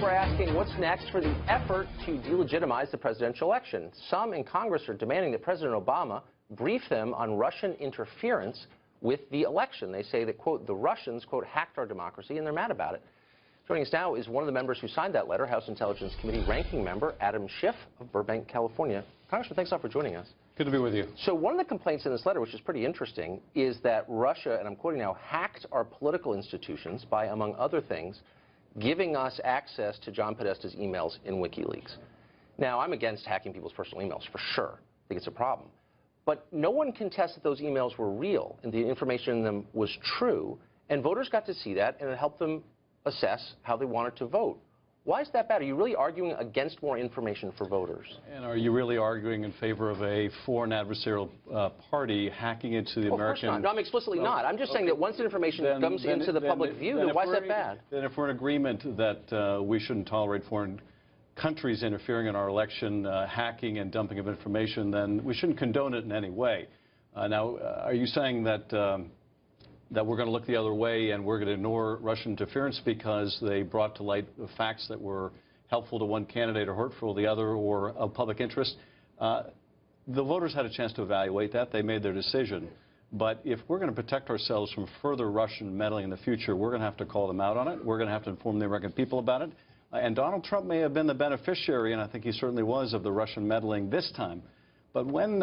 We're asking what's next for the effort to delegitimize the presidential election. Some in Congress are demanding that President Obama brief them on Russian interference with the election. They say that, quote, the Russians, quote, hacked our democracy, and they're mad about it. Joining us now is one of the members who signed that letter, House Intelligence Committee ranking member Adam Schiff of Burbank, California. Congressman, thanks a lot for joining us. Good to be with you. So one of the complaints in this letter, which is pretty interesting, is that Russia, and I'm quoting now, hacked our political institutions by, among other things, giving us access to John Podesta's emails in WikiLeaks. Now, I'm against hacking people's personal emails, for sure. I think it's a problem. But no one contests that those emails were real and the information in them was true, and voters got to see that, and it helped them assess how they wanted to vote. Why is that bad? Are you really arguing against more information for voters? And are you really arguing in favor of a foreign adversarial party hacking into the American... Of course not. No, I'm explicitly not. I'm just saying that once information comes into the public view, then why is that bad? Then if we're in agreement that we shouldn't tolerate foreign countries interfering in our election, hacking and dumping of information, then we shouldn't condone it in any way. Now, are you saying that that we're going to look the other way and we're going to ignore Russian interference because they brought to light facts that were helpful to one candidate or hurtful to the other or of public interest? The voters had a chance to evaluate that. They made their decision. But if we're going to protect ourselves from further Russian meddling in the future, we're going to have to call them out on it. We're going to have to inform the American people about it. And Donald Trump may have been the beneficiary, and I think he certainly was, of the Russian meddling this time. But when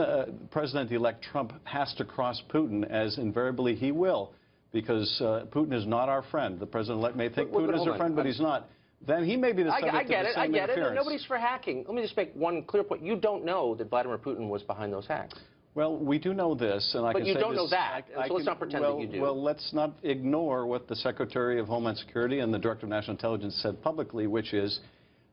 President-elect Trump has to cross Putin, as invariably he will, because Putin is not our friend. The president-elect may think Putin is our friend, but he's not. Then he may be the subject of the same interference. I get it. Nobody's for hacking. Let me just make one clear point. You don't know that Vladimir Putin was behind those hacks. Well, we do know this, and I can say this. But you don't know that, so let's not pretend that you do. Well, let's not ignore what the Secretary of Homeland Security and the Director of National Intelligence said publicly, which is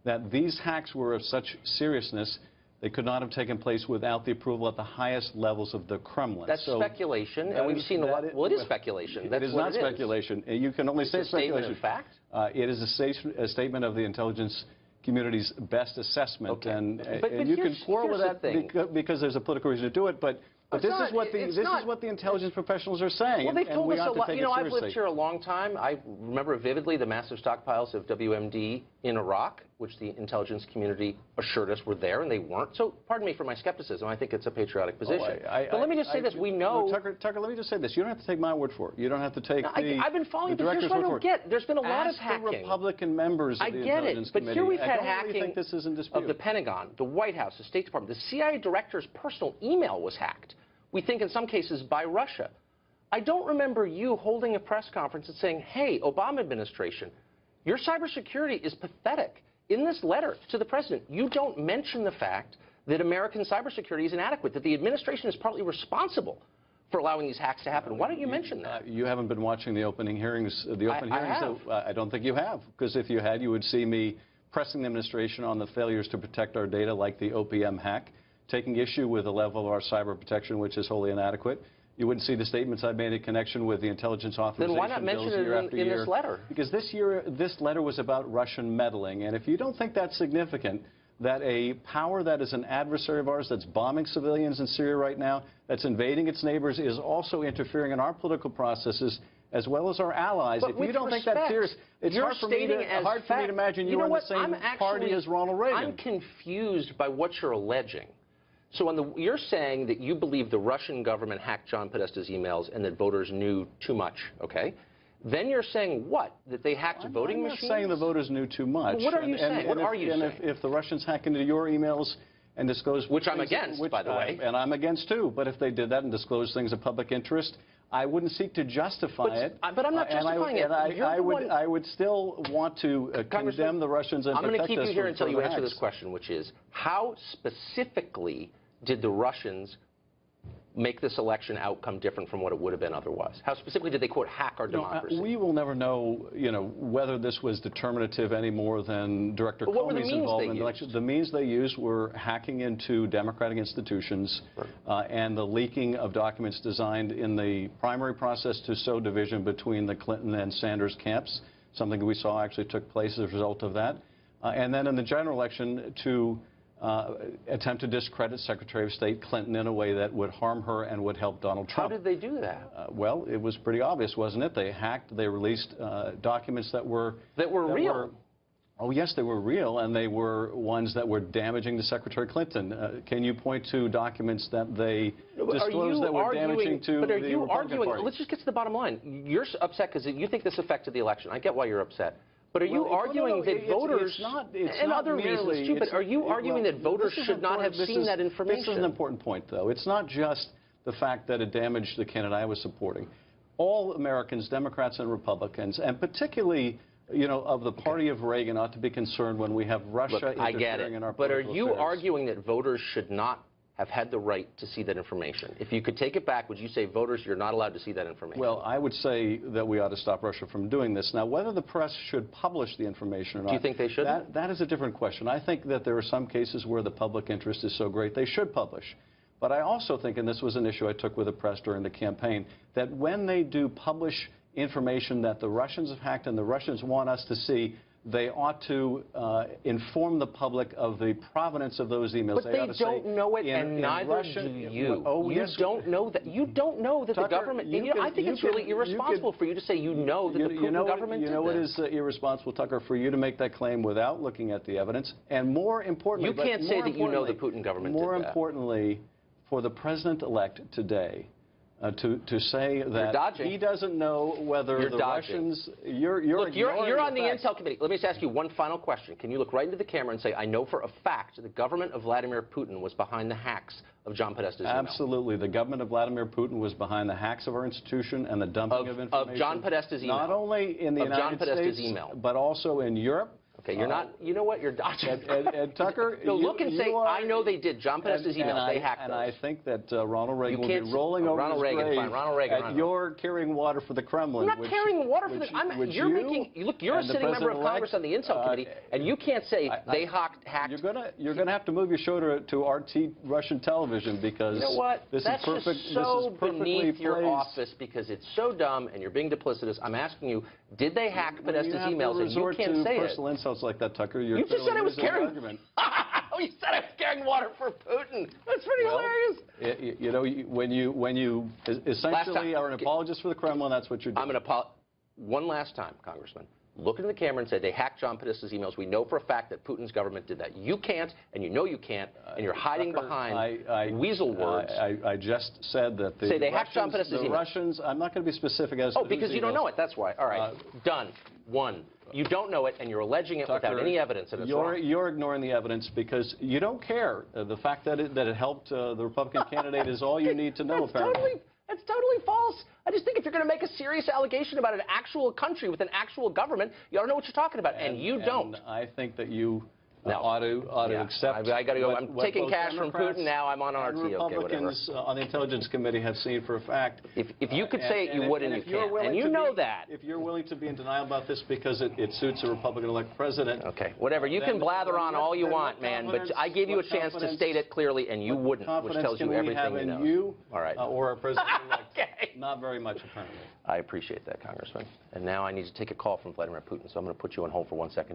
that these hacks were of such seriousness they could not have taken place without the approval at the highest levels of the Kremlin. That's speculation, and we've seen a lot. Well, it is speculation. That's it is not speculation. You can only say speculation. It's a statement of fact? It is a statement of the intelligence community's best assessment, okay. and but you can quarrel with that because there's a political reason to do it, but this is what the intelligence professionals are saying. Well, they've told us a lot. You know, I've lived seriously. here a long time. I remember vividly the massive stockpiles of WMD in Iraq, which the intelligence community assured us were there, and they weren't. So, pardon me for my skepticism. I think it's a patriotic position. But let me just say this: we know. Tucker, let me just say this: you don't have to take my word for it. You don't have to take I've been following this. Here's what I don't get. There's been a lot of hacking. The Republican members of the Intelligence Committee. But here we've had hacking think this is in dispute. of the Pentagon, the White House, the State Department. The CIA director's personal email was hacked. We think in some cases by Russia. I don't remember you holding a press conference and saying, hey, Obama administration, your cybersecurity is pathetic. In this letter to the president, you don't mention the fact that American cybersecurity is inadequate, that the administration is partly responsible for allowing these hacks to happen. Why don't you mention that? You haven't been watching the opening hearings. I don't think you have, because if you had, you would see me pressing the administration on the failures to protect our data, like the OPM hack, taking issue with the level of our cyber protection, which is wholly inadequate. You wouldn't see the statements I made in connection with the intelligence authorization bills year after year. Then why not mention it in this letter? Because this letter was about Russian meddling, and if you don't think that's significant, that a power that is an adversary of ours, that's bombing civilians in Syria right now, that's invading its neighbors, is also interfering in our political processes, as well as our allies. But if you don't think that's serious, it's hard for me to imagine you are in the same party as Ronald Reagan. I'm confused by what you're alleging. So you're saying that you believe the Russian government hacked John Podesta's emails and that voters knew too much, okay? Then you're saying what? That they hacked voting machines? I'm not saying the voters knew too much. Well, what are you saying? What are you saying? If the Russians hack into your emails and disclose... Which I'm against, by the way. And I'm against, too. But if they did that and disclosed things of public interest, I wouldn't seek to justify it. But I'm not justifying it. I would still want to condemn the Russians and protect us. I'm going to keep you here until you answer this question, which is, how specifically did the Russians make this election outcome different from what it would have been otherwise? How specifically did they, quote, hack our democracy? We will never know, whether this was determinative any more than Director Comey's involvement in the election. The means they used were hacking into democratic institutions and the leaking of documents designed in the primary process to sow division between the Clinton and Sanders camps, something we saw actually took place as a result of that. And then in the general election to attempt to discredit Secretary of State Clinton in a way that would harm her and would help Donald Trump. How did they do that? Well, it was pretty obvious, wasn't it? They hacked, they released documents that were real. Oh, yes, they were real, and they were ones that were damaging to Secretary Clinton. Can you point to documents that they disclosed that were damaging to the Republican Party? Let's just get to the bottom line. You're upset because you think this affected the election. I get why you're upset. But are you arguing that voters, and other reasons too, but are you arguing that voters should not have seen that information? This is an important point, though. It's not just the fact that it damaged the candidate I was supporting. All Americans, Democrats and Republicans, and particularly of the party of Reagan, ought to be concerned when we have Russia interfering in our political affairs. But are you arguing that voters should not have had the right to see that information? If you could take it back, would you say voters, you're not allowed to see that information? Well, I would say that we ought to stop Russia from doing this. Now, whether the press should publish the information or not, do you think they should? That is a different question. I think that there are some cases where the public interest is so great they should publish. But I also think, and this was an issue I took with the press during the campaign, that when they do publish information that the Russians have hacked and the Russians want us to see, they ought to inform the public of the provenance of those emails. But they don't know it, and neither do you. Oh, you don't know that. You don't know that the government. I think it's really irresponsible for you to say you know that the Putin government did this. You know what is irresponsible, Tucker, for you to make that claim without looking at the evidence, and more importantly, you can't say that you know the Putin government did that. More importantly, for the president-elect today, to say that he doesn't know whether the Russians... Look, you're on the Intel Committee. Let me just ask you one final question. Can you look right into the camera and say, I know for a fact the government of Vladimir Putin was behind the hacks of John Podesta's email? Absolutely. The government of Vladimir Putin was behind the hacks of our institution and the dumping of information. Of John Podesta's email. Not only in the United States, but also in Europe. Okay, you're not, you know what, you're dodging. And Tucker, so look and say, I know they did. John Podesta's email, they hacked those. And I think that Ronald Reagan will be rolling over his grave at your carrying water for the Kremlin. I'm not carrying water for the Kremlin. You're a sitting member of Congress on the Intel Committee, and you can't say they hacked. You're going to have to move your show to RT Russian television because you know what? This That's is perfect. Just so this is perfectly beneath your placed. Office because it's so dumb and you're being duplicitous. I'm asking you, did they hack Podesta's emails? And you can't say it. Personal insults like that, Tucker. You just said I was carrying. You said I was carrying water for Putin. That's pretty hilarious. When you essentially are an apologist for the Kremlin, that's what you're doing. I'm going to one last time, Congressman. Look into the camera and say they hacked John Podesta's emails. We know for a fact that Putin's government did that. You can't, and you know you can't, and you're hiding behind weasel words. I just said that the they hacked John Podesta's emails. Russians. I'm not going to be specific as to Oh, because you don't know it. That's why. All right, done. One. You don't know it, and you're alleging it without any evidence, and it's wrong. You're ignoring the evidence because you don't care. The fact that it helped the Republican candidate is all you need to know, apparently. That's totally false. I just think if you're going to make a serious allegation about an actual country with an actual government, you ought to know what you're talking about, and you don't. I think that you ought to accept. I got to go. I'm taking cash from Putin now. I'm on RT. Republicans on the Intelligence Committee have seen for a fact. If you could say it, you would, and you can't. And you know that. If you're willing to be in denial about this because it suits a Republican-elect president. Okay, whatever. You can blather on all you want, man, but I gave you a chance to state it clearly, and you wouldn't, which tells you everything you know. You all right. Or our president-elect. Okay. Not very much, apparently. I appreciate that, Congressman. And now I need to take a call from Vladimir Putin, so I'm going to put you on hold for 1 second.